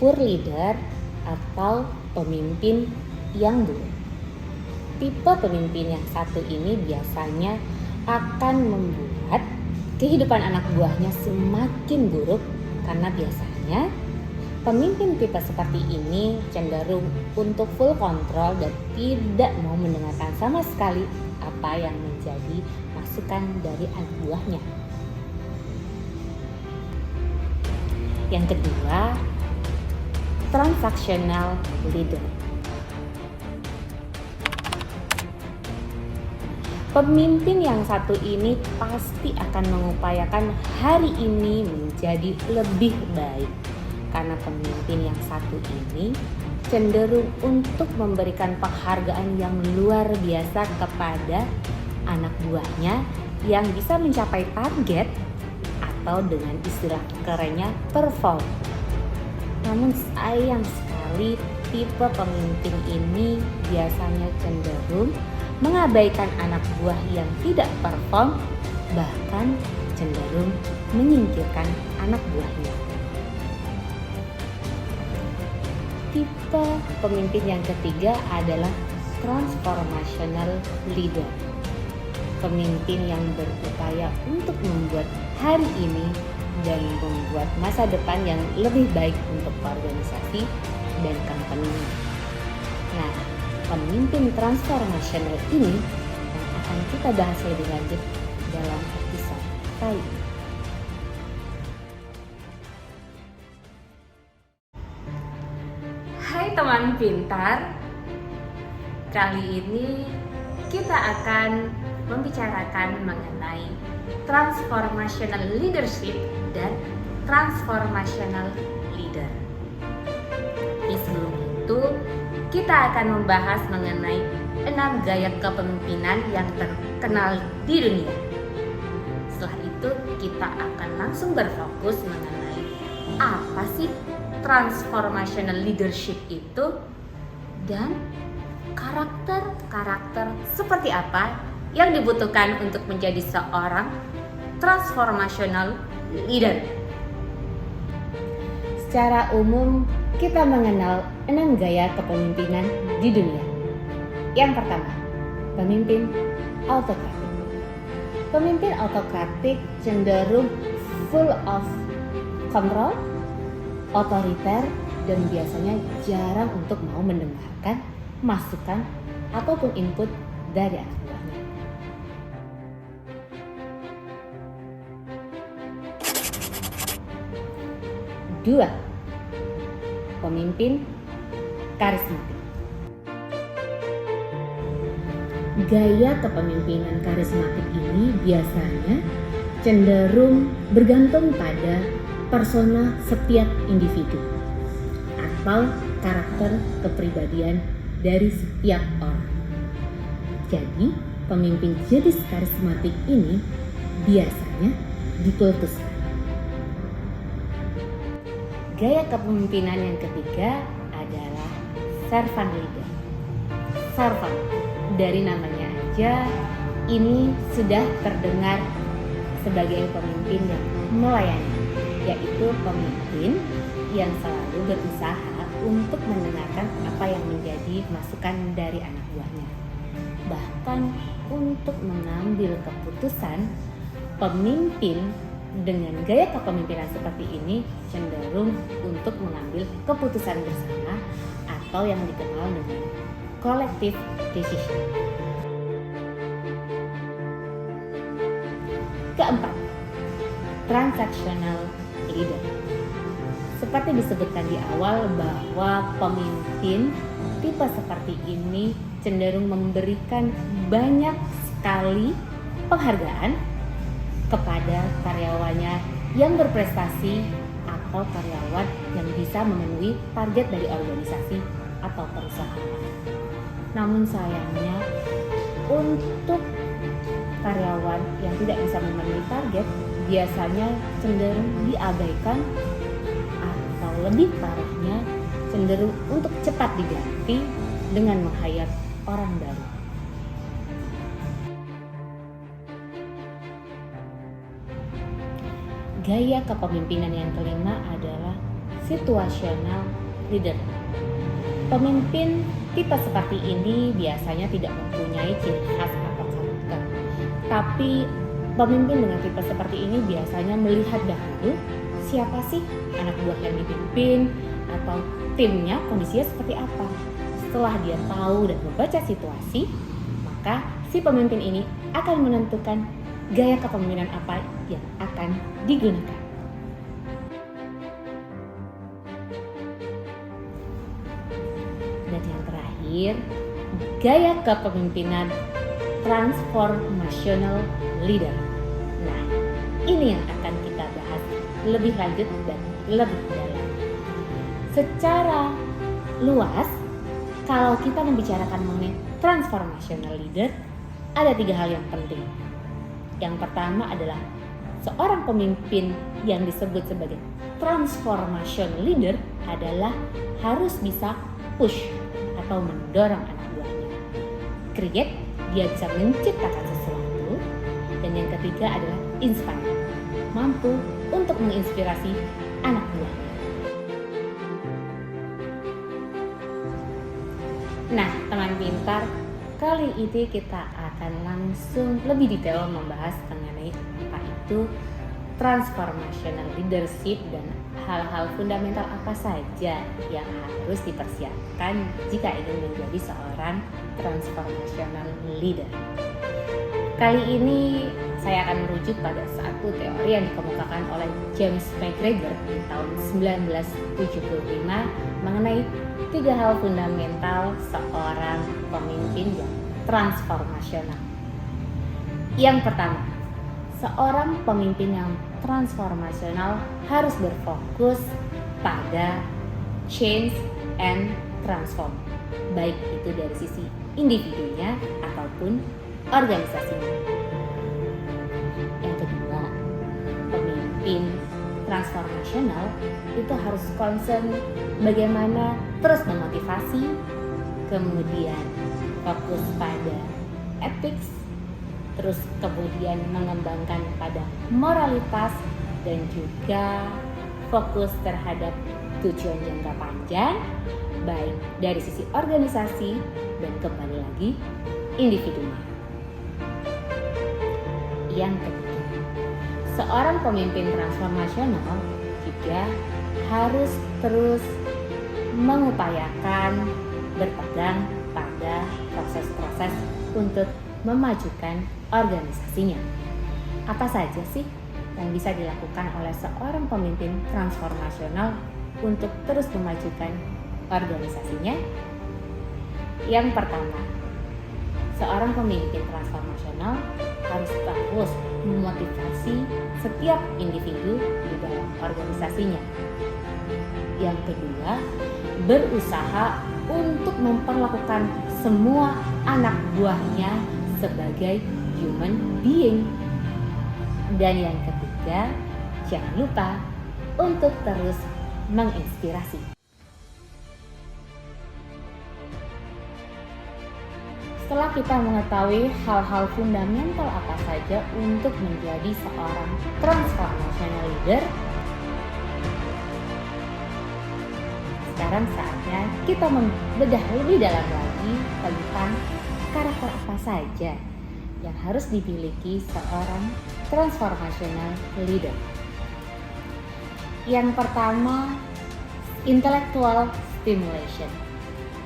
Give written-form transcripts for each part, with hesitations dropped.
poor leader atau pemimpin yang buruk. Tipe pemimpin yang satu ini biasanya akan membuat kehidupan anak buahnya semakin buruk karena biasanya pemimpin tipe seperti ini cenderung untuk full control dan tidak mau mendengarkan sama sekali apa yang menjadi masukan dari anak buahnya. Yang kedua, transactional leader. Pemimpin yang satu ini pasti akan mengupayakan hari ini menjadi lebih baik. Karena pemimpin yang satu ini cenderung untuk memberikan penghargaan yang luar biasa kepada anak buahnya yang bisa mencapai target atau dengan istilah kerennya perform. Namun sayang sekali tipe pemimpin ini biasanya cenderung mengabaikan anak buah yang tidak perform, bahkan cenderung menyingkirkan anak buahnya. Tipe pemimpin yang ketiga adalah transformational leader. Pemimpin yang berupaya untuk membuat hari ini dan membuat masa depan yang lebih baik untuk organisasi dan company. Nah, pemimpin transformational ini yang akan kita bahas lebih lanjut dalam episode kali ini. Hai teman pintar, kali ini kita akan membicarakan mengenai transformational leadership dan transformational leader. Sebelum itu, kita akan membahas mengenai 6 gaya kepemimpinan yang terkenal di dunia. Setelah itu, kita akan langsung berfokus mengenai apa sih transformational leadership itu dan karakter-karakter seperti apa yang dibutuhkan untuk menjadi seorang transformational leader. Secara umum, kita mengenal 6 gaya kepemimpinan di dunia. Yang pertama, pemimpin autokratik. Pemimpin autokratik cenderung full of control, otoriter, dan biasanya jarang untuk mau mendengarkan masukan ataupun input dari anak buahnya. Dua, pemimpin karismatik. Gaya kepemimpinan karismatik ini biasanya cenderung bergantung pada persona setiap individu atau karakter kepribadian dari setiap orang. Jadi, pemimpin jenis karismatik ini biasanya dikultuskan. Gaya kepemimpinan yang ketiga adalah servant leader. Servant, dari namanya aja ini sudah terdengar sebagai pemimpin yang melayani, yaitu pemimpin yang selalu berusaha untuk mendengarkan apa yang menjadi masukan dari anak buahnya. Bahkan untuk mengambil keputusan, pemimpin dengan gaya kepemimpinan seperti ini cenderung untuk mengambil keputusan bersama atau yang dikenal dengan collective decision. Keempat, transactional leader. Seperti disebutkan di awal bahwa pemimpin tipe seperti ini cenderung memberikan banyak sekali penghargaan kepada karyawannya yang berprestasi atau karyawan yang bisa memenuhi target dari organisasi atau perusahaan. Namun sayangnya untuk karyawan yang tidak bisa memenuhi target biasanya cenderung diabaikan atau lebih parahnya cenderung untuk cepat diganti dengan meng-hire orang baru. Gaya kepemimpinan yang kelima adalah situational leader. Pemimpin tipe seperti ini biasanya tidak mempunyai ciri khas atau karakter. Tapi pemimpin dengan tipe seperti ini biasanya melihat dahulu siapa sih anak buah yang dipimpin atau timnya kondisinya seperti apa. Setelah dia tahu dan membaca situasi, maka si pemimpin ini akan menentukan gaya kepemimpinan apa yang akan digunakan. Dan yang terakhir, gaya kepemimpinan transformational leader. Nah, ini yang akan kita bahas lebih lanjut dan lebih dalam. Secara luas, kalau kita membicarakan mengenai transformational leader, ada 3 hal yang penting. Yang pertama adalah seorang pemimpin yang disebut sebagai transformational leader adalah harus bisa push atau mendorong anak buahnya. Create, dia bisa menciptakan sesuatu. Dan yang ketiga adalah inspire, mampu untuk menginspirasi anak buahnya. Nah, teman pintar, kali ini kita akan langsung lebih detail membahas mengenai apa itu transformational leadership dan hal-hal fundamental apa saja yang harus dipersiapkan jika ingin menjadi seorang transformational leader. Kali ini saya akan merujuk pada satu teori yang dikemukakan oleh James McGregor di tahun 1975 mengenai 3 hal fundamental seorang pemimpin yang transformasional. Yang pertama, seorang pemimpin yang transformasional harus berfokus pada change and transform, baik itu dari sisi individunya ataupun organisasinya. Yang kedua, pemimpin transformasional itu harus concern bagaimana terus memotivasi, kemudian fokus pada ethics, terus kemudian mengembangkan pada moralitas, dan juga fokus terhadap tujuan jangka panjang, baik dari sisi organisasi dan kembali lagi individunya. Yang ketiga, seorang pemimpin transformasional juga harus terus mengupayakan berpegang pada proses-proses untuk memajukan organisasinya. Apa saja sih yang bisa dilakukan oleh seorang pemimpin transformasional untuk terus memajukan organisasinya? Yang pertama, seorang pemimpin transformasional harus terus memotivasi setiap individu di dalam organisasinya. Yang kedua, berusaha untuk memperlakukan semua anak buahnya sebagai human being. Dan yang ketiga, jangan lupa untuk terus menginspirasi. Setelah kita mengetahui hal-hal fundamental apa saja untuk menjadi seorang transformational leader, sekarang saatnya kita membedah lebih dalam lagi tentang karakter apa saja yang harus dimiliki seorang transformational leader. Yang pertama, intellectual stimulation.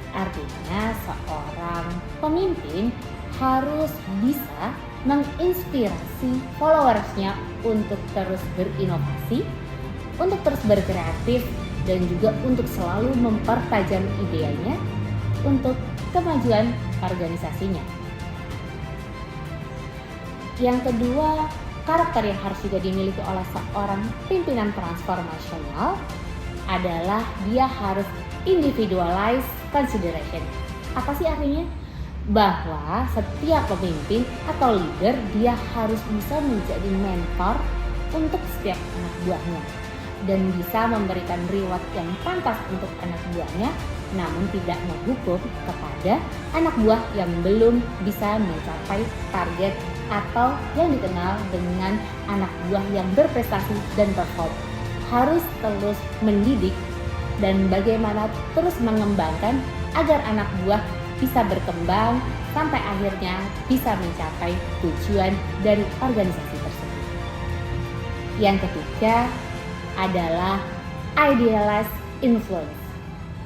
Artinya seorang pemimpin harus bisa menginspirasi followersnya untuk terus berinovasi, untuk terus berkreatif, dan juga untuk selalu mempertajam idenya untuk kemajuan organisasinya. Yang kedua, karakter yang harus juga dimiliki oleh seorang pimpinan transformasional adalah dia harus individualized consideration. Apa sih artinya? Bahwa setiap pemimpin atau leader dia harus bisa menjadi mentor untuk setiap anak buahnya dan bisa memberikan reward yang pantas untuk anak buahnya, namun tidak menghukum kepada anak buah yang belum bisa mencapai target atau yang dikenal dengan anak buah yang berprestasi dan perform. Harus terus mendidik dan bagaimana terus mengembangkan agar anak buah bisa berkembang sampai akhirnya bisa mencapai tujuan dari organisasi tersebut. Yang ketiga adalah idealized influence.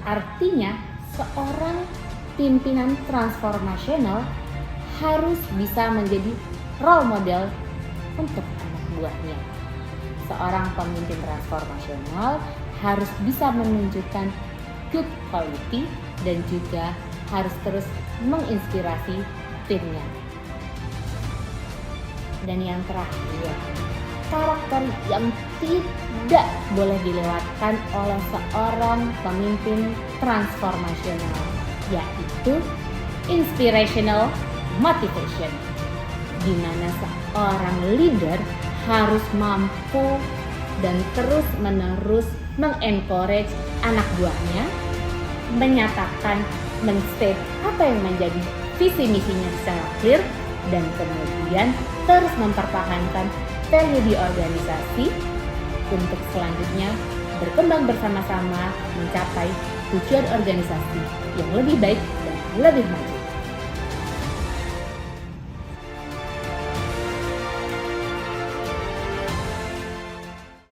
Artinya, seorang pimpinan transformasional harus bisa menjadi role model untuk anak buahnya. Seorang pemimpin transformasional harus bisa menunjukkan good quality dan juga harus terus menginspirasi timnya. Dan yang terakhir, karakter yang tidak boleh dilewatkan oleh seorang pemimpin transformasional, yaitu inspirational motivation, di mana seorang leader harus mampu dan terus-menerus mengencourage anak buahnya, menyatakan, men-state apa yang menjadi visi misinya secara clear, dan kemudian terus mempertahankan value di organisasi untuk selanjutnya berkembang bersama-sama mencapai tujuan organisasi yang lebih baik dan lebih maju.